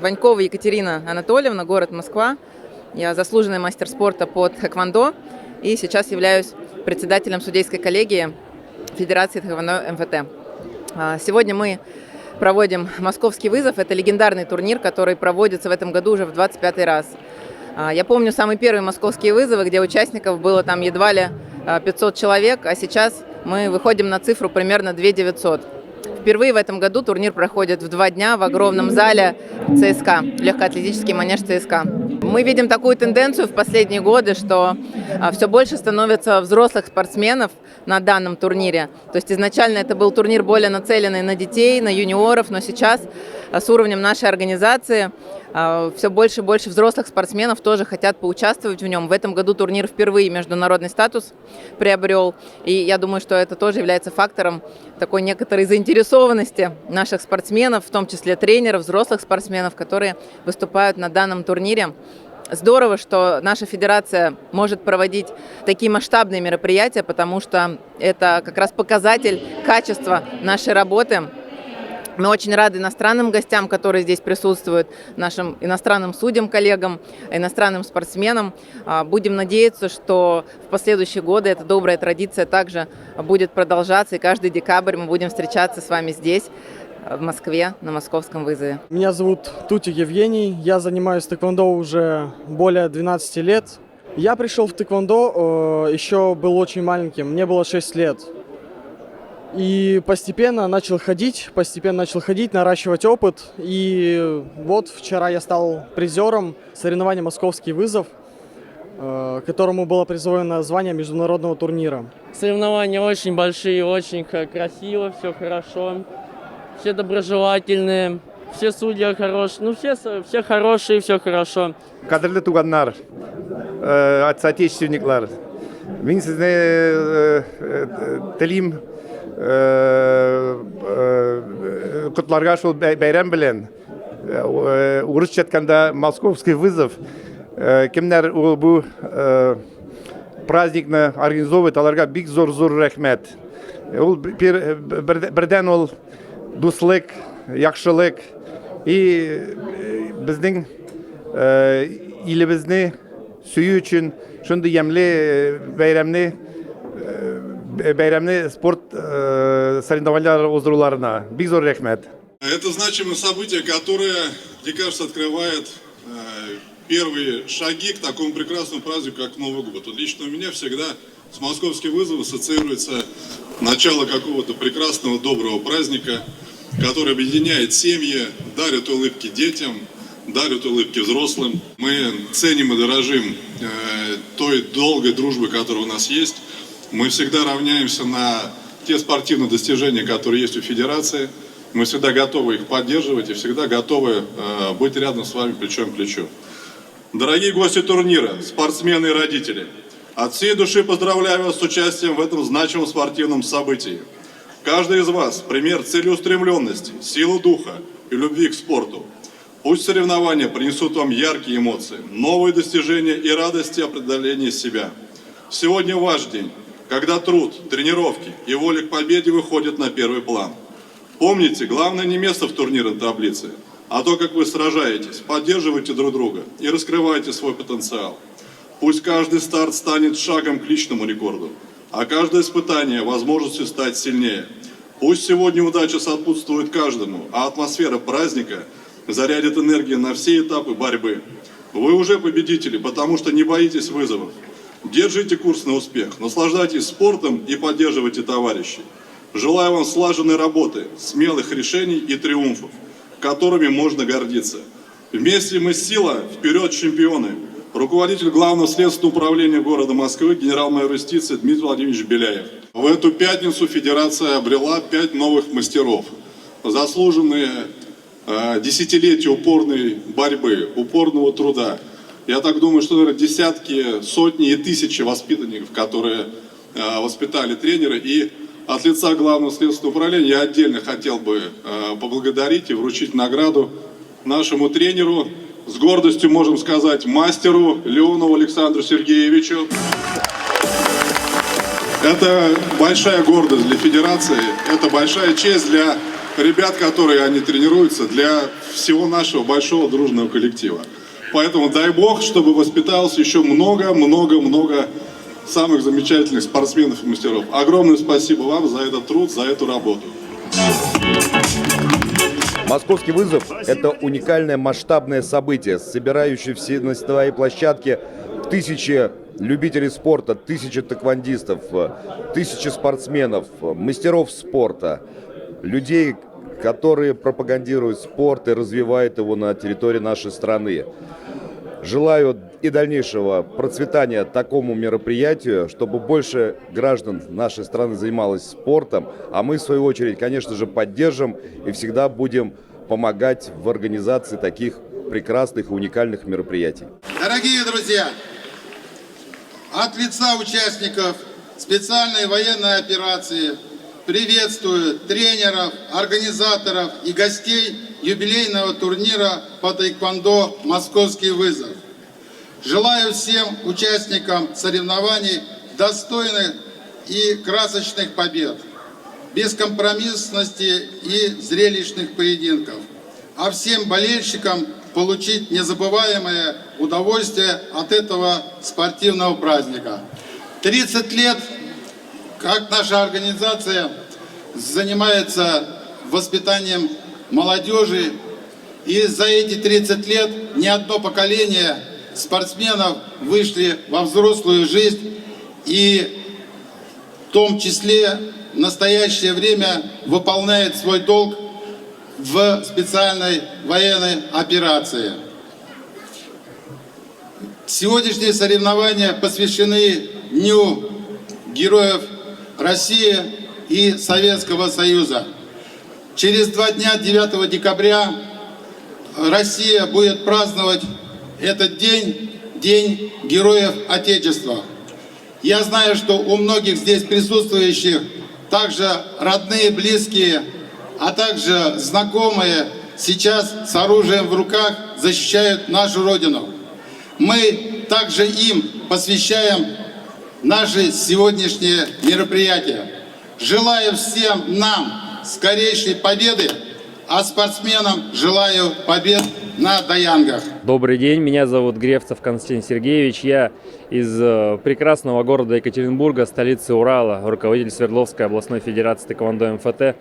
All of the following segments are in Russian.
Ванькова Екатерина Анатольевна, город Москва. Я заслуженный мастер спорта по тхэквондо и сейчас являюсь председателем судейской коллегии Федерации тхэквондо МФТ. Сегодня мы проводим «Московский вызов». Это легендарный турнир, который проводится в этом году уже в 25-й раз. Я помню самые первые московские вызовы, где участников было там едва ли 500 человек, а сейчас мы выходим на цифру примерно 2900. Впервые в этом году турнир проходит в 2 дня в огромном зале ЦСКА, легкоатлетический манеж ЦСКА. Мы видим такую тенденцию в последние годы, что все больше становится взрослых спортсменов на данном турнире. То есть изначально это был турнир более нацеленный на детей, на юниоров, но сейчас с уровнем нашей организации все больше и больше взрослых спортсменов тоже хотят поучаствовать в нем. В этом году турнир впервые международный статус приобрел, и я думаю, что это тоже является фактором такой некоторой заинтересованности наших спортсменов, в том числе тренеров, взрослых спортсменов, которые выступают на данном турнире. Здорово, что наша федерация может проводить такие масштабные мероприятия, потому что это как раз показатель качества нашей работы. Мы очень рады иностранным гостям, которые здесь присутствуют, нашим иностранным судьям, коллегам, иностранным спортсменам. Будем надеяться, что в последующие годы эта добрая традиция также будет продолжаться, и каждый декабрь мы будем встречаться с вами здесь, в Москве, на московском вызове. Меня зовут Тутик Евгений, я занимаюсь тэквондо уже более 12 лет. Я пришел в тэквондо, еще был очень маленьким, мне было 6 лет. И постепенно начал ходить, наращивать опыт. И вот вчера я стал призером соревнований «Московский вызов», которому было присвоено звание международного турнира. Соревнования очень большие, очень красиво, все хорошо. Все доброжелательные, все судьи хорошие, все хорошие, все хорошо. Қадірлі туғандар, соотечественниклар, мен сізді тілеймін құтларға шол бәйрам білен. Орыс жатқанда «Московский вызов». Кімдер бұл праздникны организовывает, аларға бик зор рәхмәт. Бірден ол дуслык, яхшылык и біздің илебізні сөю үшін шынды емлі бәйрәмні спорт соревнованиялар оздыруларына. Бик зор рәхмәт. Это значимое событие, которое, мне кажется, открывает первые шаги к такому прекрасному празднику, как Новый год. Вот лично у меня всегда с «Московским вызовом» ассоциируется начало какого-то прекрасного, доброго праздника, который объединяет семьи, дарит улыбки детям, дарит улыбки взрослым. Мы ценим и дорожим той долгой дружбой, которая у нас есть. Мы всегда равняемся на те спортивные достижения, которые есть у Федерации. Мы всегда готовы их поддерживать и всегда готовы быть рядом с вами плечом к плечу. Дорогие гости турнира, спортсмены и родители, от всей души поздравляю вас с участием в этом значимом спортивном событии. Каждый из вас – пример целеустремленности, силы духа и любви к спорту. Пусть соревнования принесут вам яркие эмоции, новые достижения и радости о преодолении себя. Сегодня ваш день, когда труд, тренировки и воля к победе выходят на первый план. Помните, главное не место в турнирной таблице, а то, как вы сражаетесь, поддерживаете друг друга и раскрываете свой потенциал. Пусть каждый старт станет шагом к личному рекорду, а каждое испытание – возможностью стать сильнее. Пусть сегодня удача сопутствует каждому, а атмосфера праздника зарядит энергией на все этапы борьбы. Вы уже победители, потому что не боитесь вызовов. Держите курс на успех, наслаждайтесь спортом и поддерживайте товарищей. Желаю вам слаженной работы, смелых решений и триумфов, которыми можно гордиться. Вместе мы сила, вперед чемпионы! Руководитель Главного следственного управления города Москвы, генерал-майор юстиции Дмитрий Владимирович Беляев. В эту пятницу Федерация обрела 5 новых мастеров, заслуженные десятилетия упорной борьбы, упорного труда. Я так думаю, что, наверное, десятки, сотни и тысячи воспитанников, которые воспитали тренеры. И от лица Главного следственного управления я отдельно хотел бы поблагодарить и вручить награду нашему тренеру. С гордостью можем сказать мастеру Леонову Александру Сергеевичу. Это большая гордость для Федерации, это большая честь для ребят, которые они тренируются, для всего нашего большого дружного коллектива. Поэтому дай бог, чтобы воспиталось еще много самых замечательных спортсменов и мастеров. Огромное спасибо вам за этот труд, за эту работу. Московский вызов – это уникальное масштабное событие, собирающее все на своей площадке тысячи любителей спорта, тысячи тэквондистов, тысячи спортсменов, мастеров спорта, людей, которые пропагандируют спорт и развивают его на территории нашей страны. Желаю и дальнейшего процветания такому мероприятию, чтобы больше граждан нашей страны занималось спортом, а мы, в свою очередь, конечно же, поддержим и всегда будем помогать в организации таких прекрасных и уникальных мероприятий. Дорогие друзья, от лица участников специальной военной операции приветствую тренеров, организаторов и гостей юбилейного турнира по тэквондо «Московский вызов». Желаю всем участникам соревнований достойных и красочных побед, бескомпромиссности и зрелищных поединков, а всем болельщикам получить незабываемое удовольствие от этого спортивного праздника. 30 лет, как наша организация занимается воспитанием молодежи, и за эти 30 лет ни одно поколение спортсменов вышли во взрослую жизнь и в том числе в настоящее время выполняет свой долг в специальной военной операции. Сегодняшние соревнования посвящены Дню Героев России и Советского Союза. Через 2 дня, 9 декабря, Россия будет праздновать этот день, День Героев Отечества. Я знаю, что у многих здесь присутствующих также родные, близкие, а также знакомые сейчас с оружием в руках защищают нашу Родину. Мы также им посвящаем наши сегодняшние мероприятия. Желаю всем нам скорейшей победы, а спортсменам желаю побед на Даянгах. Добрый день, меня зовут Гревцев Константин Сергеевич. Я из прекрасного города Екатеринбурга, столицы Урала, руководитель Свердловской областной федерации тэквондо МФТ.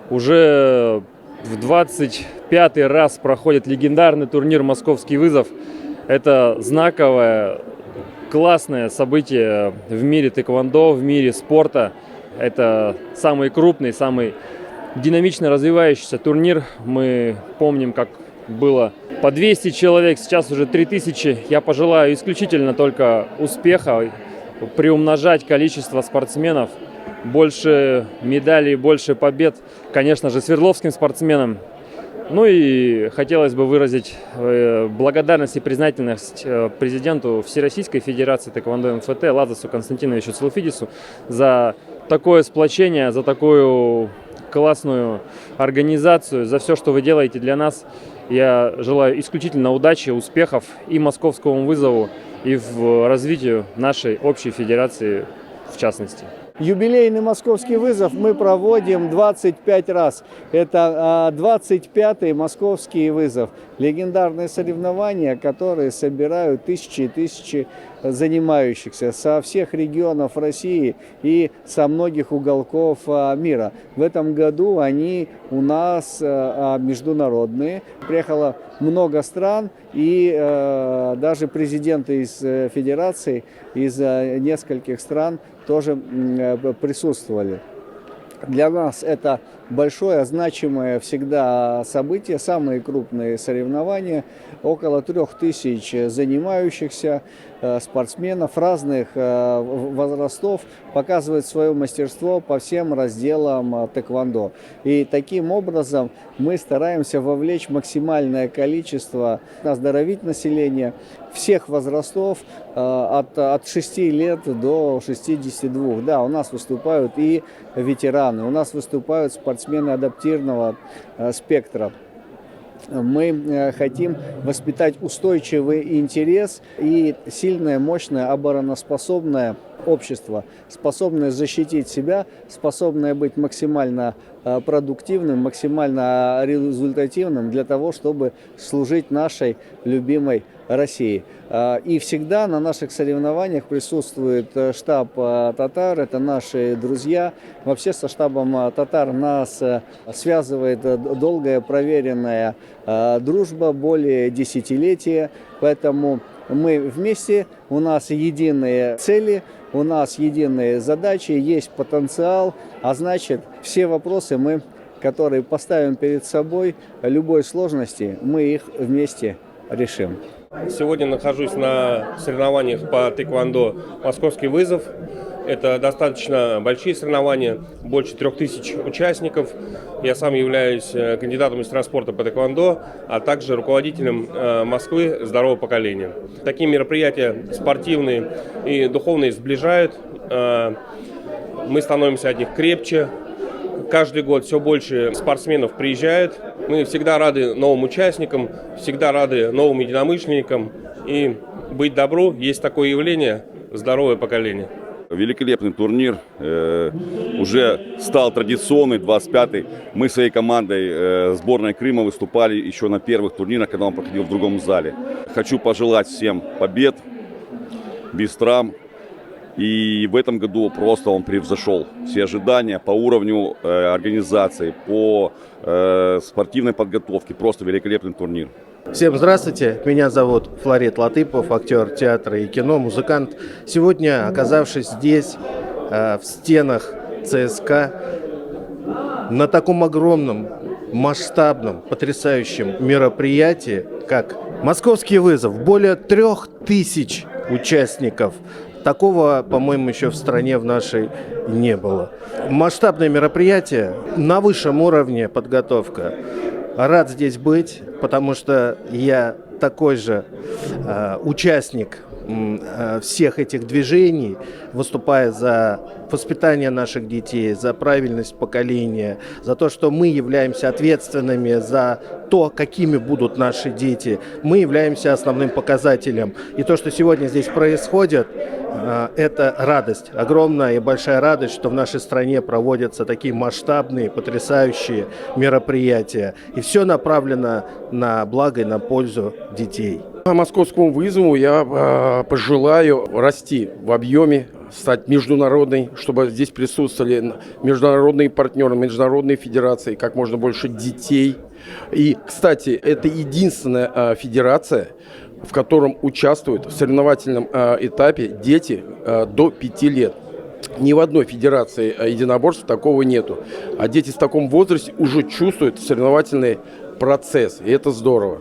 Уже в 25-й раз проходит легендарный турнир «Московский вызов». Это знаковое, классное событие в мире тэквондо, в мире спорта. Это самый крупный, самый динамично развивающийся турнир. Мы помним, как было по 200 человек, сейчас уже 3000. Я пожелаю исключительно только успеха, приумножать количество спортсменов, больше медалей, больше побед, конечно же, свердловским спортсменам. Ну и хотелось бы выразить благодарность и признательность президенту Всероссийской Федерации тэквондо МФТ Лазарсу Константиновичу Целуфидису за такое сплочение, за такую классную организацию, за все, что вы делаете для нас. Я желаю исключительно удачи, успехов и московскому вызову, и в развитии нашей общей федерации в частности. Юбилейный московский вызов мы проводим 25 раз. Это 25-й московский вызов. Легендарные соревнования, которые собирают тысячи и тысячи занимающихся со всех регионов России и со многих уголков мира. В этом году они у нас международные. Приехало много стран, и даже президенты из федерации, из нескольких стран тоже присутствовали. Для нас это большое, значимое всегда событие, самые крупные соревнования. Около 3000 занимающихся спортсменов разных возрастов показывают свое мастерство по всем разделам тэквондо. И таким образом мы стараемся вовлечь максимальное количество, оздоровить население всех возрастов от 6 лет до 62. Да, у нас выступают и ветераны, у нас выступают спортсмены адаптивного спектра. Мы хотим воспитать устойчивый интерес и сильное, мощное, обороноспособное общество, способное защитить себя, способное быть максимально продуктивным, максимально результативным для того, чтобы служить нашей любимой России. И всегда на наших соревнованиях присутствует штаб татар, это наши друзья. Вообще со штабом татар нас связывает долгая проверенная дружба, более десятилетия, поэтому мы вместе, у нас единые цели, у нас единые задачи, есть потенциал, а значит все вопросы мы, которые поставим перед собой, любой сложности, мы их вместе решим. Сегодня нахожусь на соревнованиях по тэквондо «Московский вызов». Это достаточно большие соревнования, больше 3000 участников. Я сам являюсь кандидатом в мастера спорта по тэквондо, а также руководителем Москвы «Здорового поколения». Такие мероприятия спортивные и духовные сближают. Мы становимся от них крепче. Каждый год все больше спортсменов приезжают. Мы всегда рады новым участникам, всегда рады новым единомышленникам. И быть добру, есть такое явление «Здоровое поколение». Великолепный турнир, уже стал традиционный, 25-й. Мы своей командой сборной Крыма выступали еще на первых турнирах, когда он проходил в другом зале. Хочу пожелать всем побед, без травм. И в этом году просто он превзошел все ожидания по уровню организации, по спортивной подготовке. Просто великолепный турнир. Всем здравствуйте, меня зовут Флорид Латыпов, актер театра и кино, музыкант. Сегодня, оказавшись здесь, в стенах ЦСКА, на таком огромном, масштабном, потрясающем мероприятии, как «Московский вызов», более 3000 участников. Такого, по-моему, еще в стране в нашей не было. Масштабное мероприятие, на высшем уровне подготовка. Рад здесь быть, потому что я такой же участник всех этих движений, выступая за воспитание наших детей, за правильность поколения, за то, что мы являемся ответственными за то, какими будут наши дети. Мы являемся основным показателем. И то, что сегодня здесь происходит, это радость, огромная и большая радость, что в нашей стране проводятся такие масштабные, потрясающие мероприятия. И все направлено на благо и на пользу детей. Московскому вызову я пожелаю расти в объеме, стать международной, чтобы здесь присутствовали международные партнеры, международные федерации, как можно больше детей. И, кстати, это единственная федерация, в котором участвуют в соревновательном этапе дети до 5 лет. Ни в одной федерации единоборств такого нету. А дети в таком возрасте уже чувствуют соревновательный процесс, и это здорово.